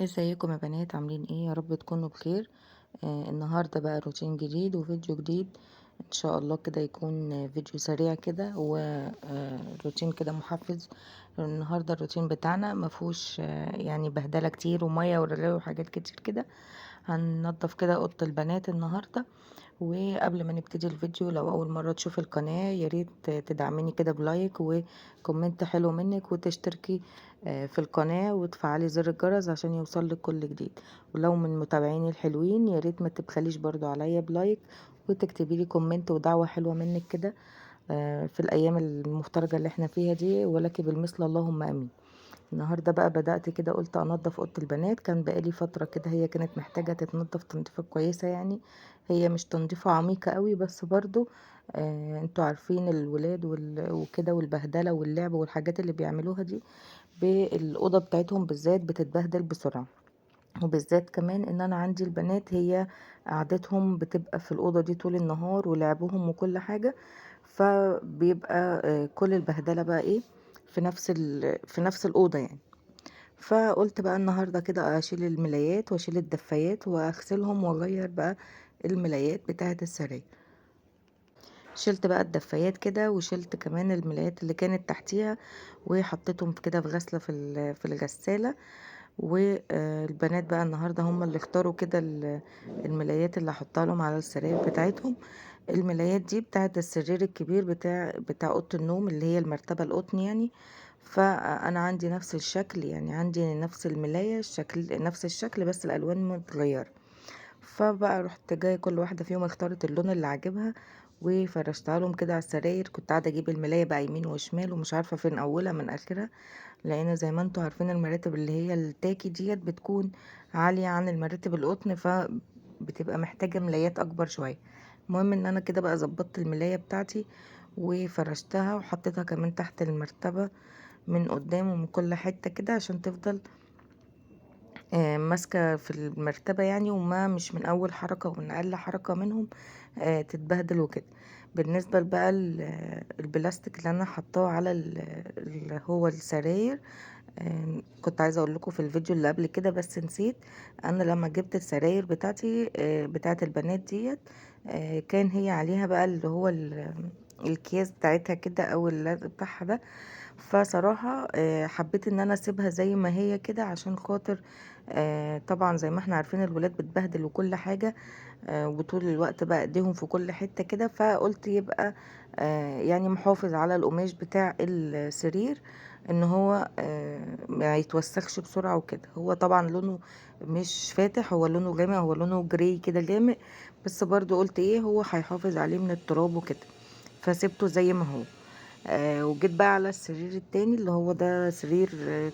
ازيكم يا بنات؟ عاملين ايه؟ يا رب تكونوا بخير. النهارده بقى روتين جديد وفيديو جديد. ان شاء الله كده يكون فيديو سريع كده وروتين كده محفز. النهارده الروتين بتاعنا مفهوش يعني بهدله كتير وميه ورغاوي وحاجات كتير كده. هننضف كده اوضه البنات النهارده. وقبل ما نبتدي الفيديو، لو اول مره تشوف القناه يا ريت تدعميني كده بلايك وكومنت حلو منك، وتشتركي في القناه وتفعلي زر الجرس عشان يوصلك كل جديد. ولو من متابعيني الحلوين يا ريت ما تبخليش برضو عليا بلايك، وتكتبي لي كومنت ودعوه حلوه منك كده في الايام المفترجه اللي احنا فيها دي، ولك بالمثل اللهم امين. النهارده بقى بدأت كده، قلت انضف اوضه البنات. كان بقالي فتره كده هي كانت محتاجه تتنضف تنظيفه كويسه يعني. هي مش تنظيفه عميقه قوي، بس برضو انتوا عارفين الولاد وكده والبهدله واللعب والحاجات اللي بيعملوها دي بالاوضه بتاعتهم بالذات بتتبهدل بسرعه. وبالذات كمان ان انا عندي البنات هي قعدتهم بتبقى في الاوضه دي طول النهار ولعبهم وكل حاجه، فبيبقى كل البهدله بقى ايه في نفس الاوضه يعني. فقلت بقى النهارده كده اشيل الملايات واشيل الدفايات واغسلهم واغير بقى الملايات بتاعه السراير. شلت بقى الدفايات كده وشلت كمان الملايات اللي كانت تحتيها، وحطيتهم كده في غسله في الغساله. والبنات بقى النهارده هم اللي اختاروا كده الملايات اللي هحطها لهم على السراير بتاعتهم. الملايات دي بتاعت السرير الكبير بتاع اوضه النوم اللي هي المرتبه القطن يعني. فانا عندي نفس الشكل، يعني عندي نفس الملايه الشكل نفس الشكل بس الالوان متغيره. فبقى رحت جايه كل واحده فيهم اختارت اللون اللي عاجبها وفرشتها لهم كده على السراير. كنت قاعده اجيب الملايه بقى يمين وشمال ومش عارفه فين اولها من اخرها، لان زي ما انتوا عارفين المراتب اللي هي التاكي ديت بتكون عاليه عن المراتب القطن، فبتبقى محتاجه ملايات اكبر شويه. المهم ان انا كده بقى ظبطت الملايه بتاعتي وفرشتها وحطيتها كمان تحت المرتبه من قدام ومن كل حته كده عشان تفضل ماسكة في المرتبة يعني، وما مش من أول حركة ومن أقل حركة منهم تتبهدل وكده. بالنسبة بقى البلاستيك اللي أنا حطاه على اللي هو السراير، كنت عايزة أقول لكم في الفيديو اللي قبل كده بس نسيت. أنا لما جبت السراير بتاعتي بتاعت البنات ديت، كان هي عليها بقى اللي هو الأكياس بتاعتها كده أو اللزق بتاعها ده. فصراحة حبيت ان انا اسيبها زي ما هي كده عشان خاطر طبعا زي ما احنا عارفين الولاد بتبهدل وكل حاجة، وطول الوقت بقى ايديهم في كل حتة كده. فقلت يبقى يعني محافظ على القماش بتاع السرير ان هو ما يتوسخش بسرعة وكده. هو طبعا لونه مش فاتح، هو لونه غامق، هو لونه جراي كده غامق، بس برضو قلت ايه هو هيحافظ عليه من التراب وكده، فسيبته زي ما هو. وجيت بقى على السرير التاني اللي هو ده سرير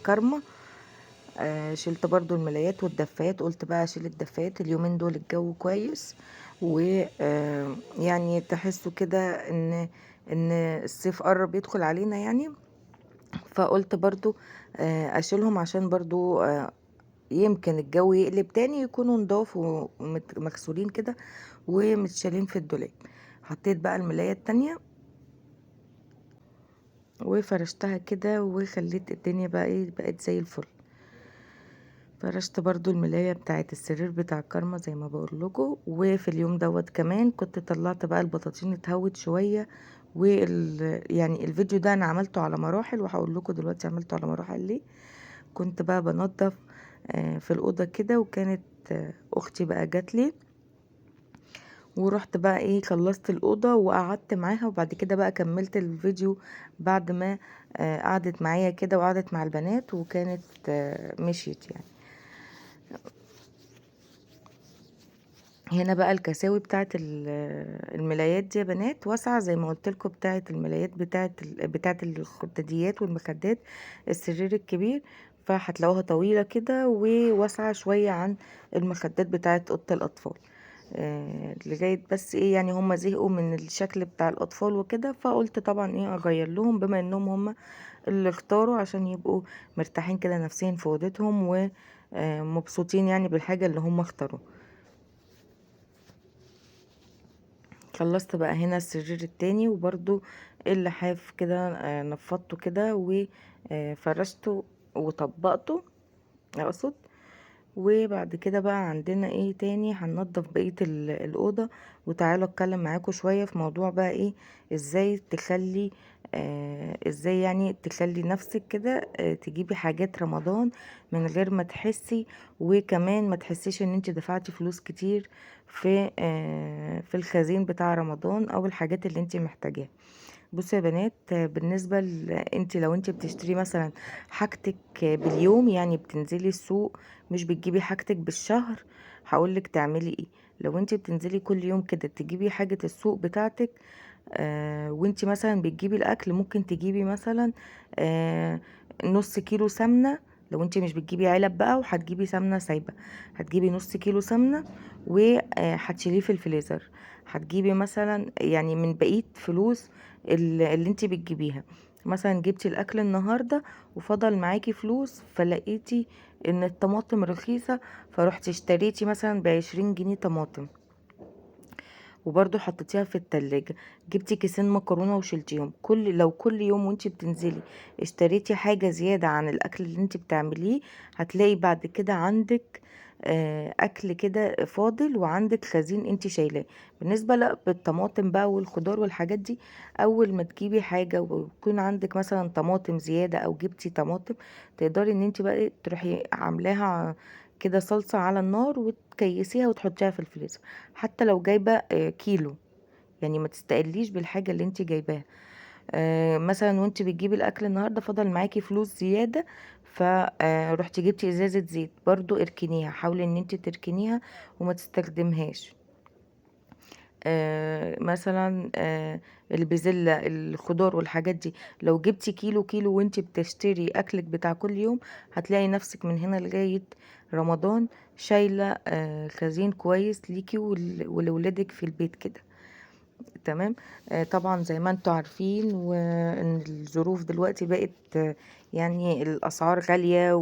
كارما. شلت برضو الملايات والدفايات، قلت بقى اشيل الدفايات اليومين دول الجو كويس، ويعني تحسوا كده ان الصيف قرب يدخل علينا يعني. فقلت برضو اشيلهم عشان برضو يمكن الجو يقلب تاني يكونوا نضاف ومغسولين كده ومتشالين في الدولاب. حطيت بقى الملاية التانية وفرشتها كده وخليت الدنيا بقى ايه بقت زي الفل. فرشت برضو الملاية بتاعة السرير بتاع كارما زي ما بقول لكم. وفي اليوم دوت كمان كنت طلعت بقى البطاطين اتهوت شوية. يعني الفيديو ده انا عملته على مراحل، وهقول لكم دلوقتي عملته على مراحل ليه. كنت بقى بنضف في الأوضة كده، وكانت اختي بقى جات لي ورحت بقى ايه خلصت الأوضة وقعدت معاها، وبعد كده بقى كملت الفيديو بعد ما قعدت معايا كده وقعدت مع البنات وكانت مشيت يعني. هنا بقى الكساوي بتاعت الملايات دي يا بنات واسعة زي ما قلت لكم، بتاعت الملايات بتاعت الخداديات والمخدات السرير الكبير. فهتلاقوها طويلة كده وواسعة شوية عن المخدات بتاعت أوضة الأطفال. لغاية بس ايه يعني هما زهقوا من الشكل بتاع الأطفال وكده، فقلت طبعا ايه أغير لهم بما انهم هما اللي اختاروا عشان يبقوا مرتاحين كده نفسيا في اوضتهم ومبسوطين يعني بالحاجة اللي هما اختاروها. خلصت بقى هنا السرير التاني وبرضو اللحاف كده نفضته كده وفرشته وطبقته اقصد. وبعد كده بقى عندنا ايه تاني؟ هننضف بقية الأوضة. وتعالوا اتكلم معاكم شوية في موضوع بقى ايه، ازاي تخلي ازاي يعني تخلي نفسك كده تجيبي حاجات رمضان من غير ما تحسي، وكمان ما تحسيش ان انت دفعتي فلوس كتير في الخزين بتاع رمضان او الحاجات اللي انت محتاجاها. بصي يا بنات، بالنسبة انت لو انت بتشتري مثلا حاجتك باليوم، يعني بتنزلي السوق مش بتجيبي حاجتك بالشهر، هقولك تعملي ايه. لو انت بتنزلي كل يوم كده تجيبي حاجة السوق بتاعتك، وانت مثلا بتجيبي الاكل، ممكن تجيبي مثلا نص كيلو سمنة. لو انت مش بتجيبي علب بقى وهتجيبي سمنة سايبة، هتجيبي نص كيلو سمنة وهتشيليه في الفريزر. هتجيبي مثلا يعني من بقية فلوس اللي انت بتجيبيها. مثلا جبتي الاكل النهارده وفضل معاكي فلوس، فلقيتي ان الطماطم رخيصة، فروحتي اشتريتي مثلا ب20 جنيه طماطم وبرضو حطيتيها في التلاجة. جبتي كيسين مكرونة وشلتيهم. لو كل يوم وانتي بتنزلي اشتريتي حاجة زيادة عن الاكل اللي انتي بتعمليه، هتلاقي بعد كده عندك اكل كده فاضل وعندك خزين انتي شايلاه. بالنسبة لا بالطماطم بقى والخضار والحاجات دي، اول ما تجيبي حاجة ويكون عندك مثلا طماطم زيادة او جبتي طماطم، تقدري ان انتي بقى تروحي عاملاها كده صلصة على النار وتكيسيها وتحطيها في الفريزر. حتى لو جايبة كيلو، يعني ما تستقليش بالحاجة اللي انت جايباها. مثلا وانت بتجيبي الاكل النهاردة فضل معاكي فلوس زيادة، فرحتي جبتي ازازة زيت، برضو اركنيها، حاولي ان انت تركنيها وما تستخدمهاش. مثلا البزلة، الخضار والحاجات دي، لو جبتي كيلو كيلو وانتي بتشتري اكلك بتاع كل يوم، هتلاقي نفسك من هنا لغاية رمضان شايلة خزين كويس ليكي ولولادك في البيت كده. تمام. طبعا زي ما انتوا عارفين وان الظروف دلوقتي بقت يعني الاسعار غالية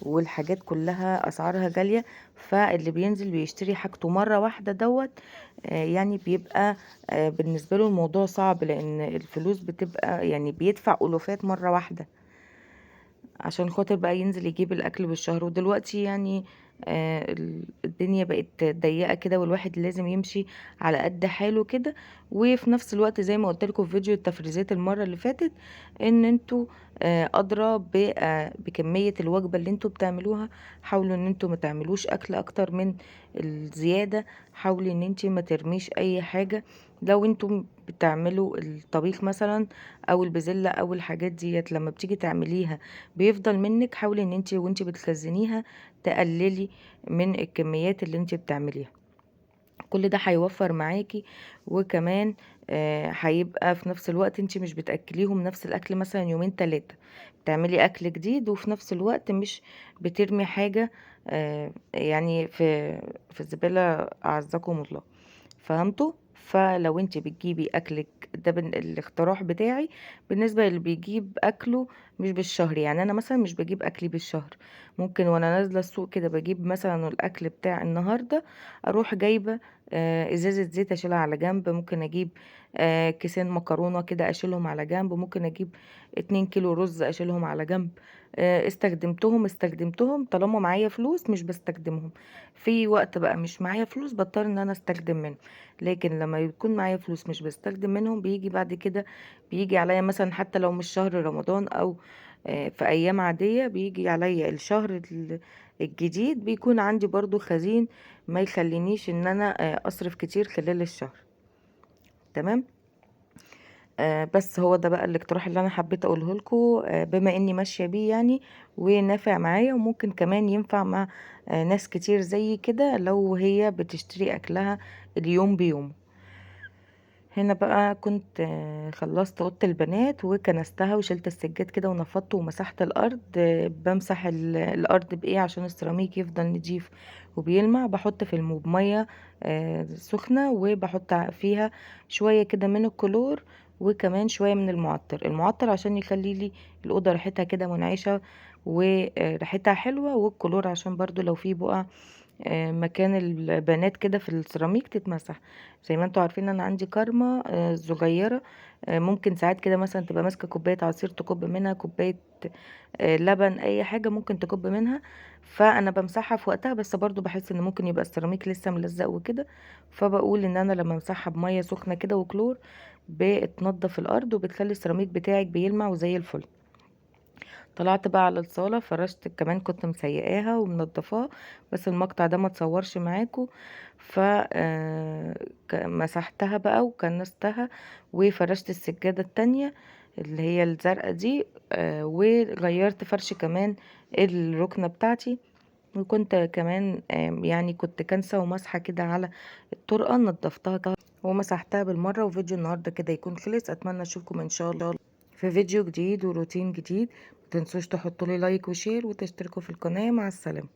والحاجات كلها اسعارها غالية. فاللي بينزل بيشتري حاجته مرة واحدة دوت يعني بيبقى بالنسبة له الموضوع صعب، لان الفلوس بتبقى يعني بيدفع ألوفات مرة واحدة عشان خاطر بقى ينزل يجيب الاكل بالشهر. ودلوقتي يعني الدنيا بقت ضيقة كده، والواحد لازم يمشي على قد حاله كده. وفي نفس الوقت زي ما قلت لكم في فيديو التفريزات المرة اللي فاتت، ان انتوا ادرى بكمية الوجبة اللي انتوا بتعملوها. حاولوا ان انتوا ما تعملوش اكل اكتر من الزيادة. حاولي ان انتي ما ترميش اي حاجة. لو انتوا بتعملوا الطبيخ مثلا او البزلة او الحاجات ديت، لما بتيجي تعمليها بيفضل منك، حاولي ان انت وانت بتخزنيها تقللي من الكميات اللي انت بتعمليها. كل ده هيوفر معاكي. وكمان هيبقى في نفس الوقت انت مش بتأكليهم نفس الاكل مثلا يومين تلاتة، بتعملي اكل جديد وفي نفس الوقت مش بترمي حاجة يعني في الزبالة. اعزكم الله، فهمتوا؟ فلو انت بتجيبي اكلك ده الاقتراح بتاعي بالنسبه اللي بيجيب اكله مش بالشهر. يعني انا مثلا مش بجيب اكلي بالشهر، ممكن وانا نازله السوق كده بجيب مثلا الاكل بتاع النهارده، اروح جايبه ازازه زيت اشيلها على جنب، ممكن اجيب كيسين مكرونه كده اشيلهم على جنب، ممكن اجيب 2 كيلو رز اشيلهم على جنب. استخدمتهم طالما معايا فلوس مش بستخدمهم. في وقت بقى مش معايا فلوس بضطر ان انا استخدم منهم. لكن لما يكون معايا فلوس مش بستخدم منهم، بيجي بعد كده بيجي عليا مثلا حتى لو مش شهر رمضان او في ايام عادية، بيجي عليا الشهر الجديد بيكون عندي برضو خزين ما يخلينيش ان انا اصرف كتير خلال الشهر. تمام. بس هو ده بقى الاقتراح اللي انا حبيت اقوله لكم، بما اني ماشيه بيه يعني ونافع معايا، وممكن كمان ينفع مع ناس كتير زي كده لو هي بتشتري اكلها اليوم بيوم. هنا بقى كنت خلصت اوضه البنات وكنستها وشلت السجاد كده ونفضت ومسحت الارض. بمسح الارض بايه عشان السيراميك يفضل نضيف وبيلمع. بحط في الموب ميه سخنه وبحط فيها شويه كده من الكلور وكمان شويه من المعطر عشان يخلي لي الاوضه ريحتها كده منعشه وريحتها حلوه، والكلور عشان برضو لو في بقع مكان البنات كده في السيراميك تتمسح. زي ما انتوا عارفين انا عندي كارما صغيرة، ممكن ساعات كده مثلا تبقى ماسكة كوباية عصير تكب منها، كوباية لبن، اي حاجة ممكن تكب منها، فانا بمسحها في وقتها. بس برضو بحس ان ممكن يبقى السيراميك لسه ملزق وكده، فبقول ان انا لما امسحها بمية سخنة كده وكلور بتنضف الارض وبتخلي السيراميك بتاعك بيلمع وزي الفل. طلعت بقى على الصالة، فرشت كمان كنت مسيقاها ومنضفاها، بس المقطع ده ما تصورش معاكم. ف مسحتها بقى وكنستها وفرشت السجادة التانية اللي هي الزرقاء دي، وغيرت فرش كمان الركنة بتاعتي. وكنت كمان يعني كنت كنسة ومسحة كده على الطرقة، نضفتها ومسحتها بالمرة. وفيديو النهاردة كده يكون خلص، اتمنى اشوفكم ان شاء الله في فيديو جديد وروتين جديد. متنسوش تحطوا لي لايك وشير وتشتركوا في القناة. مع السلامة.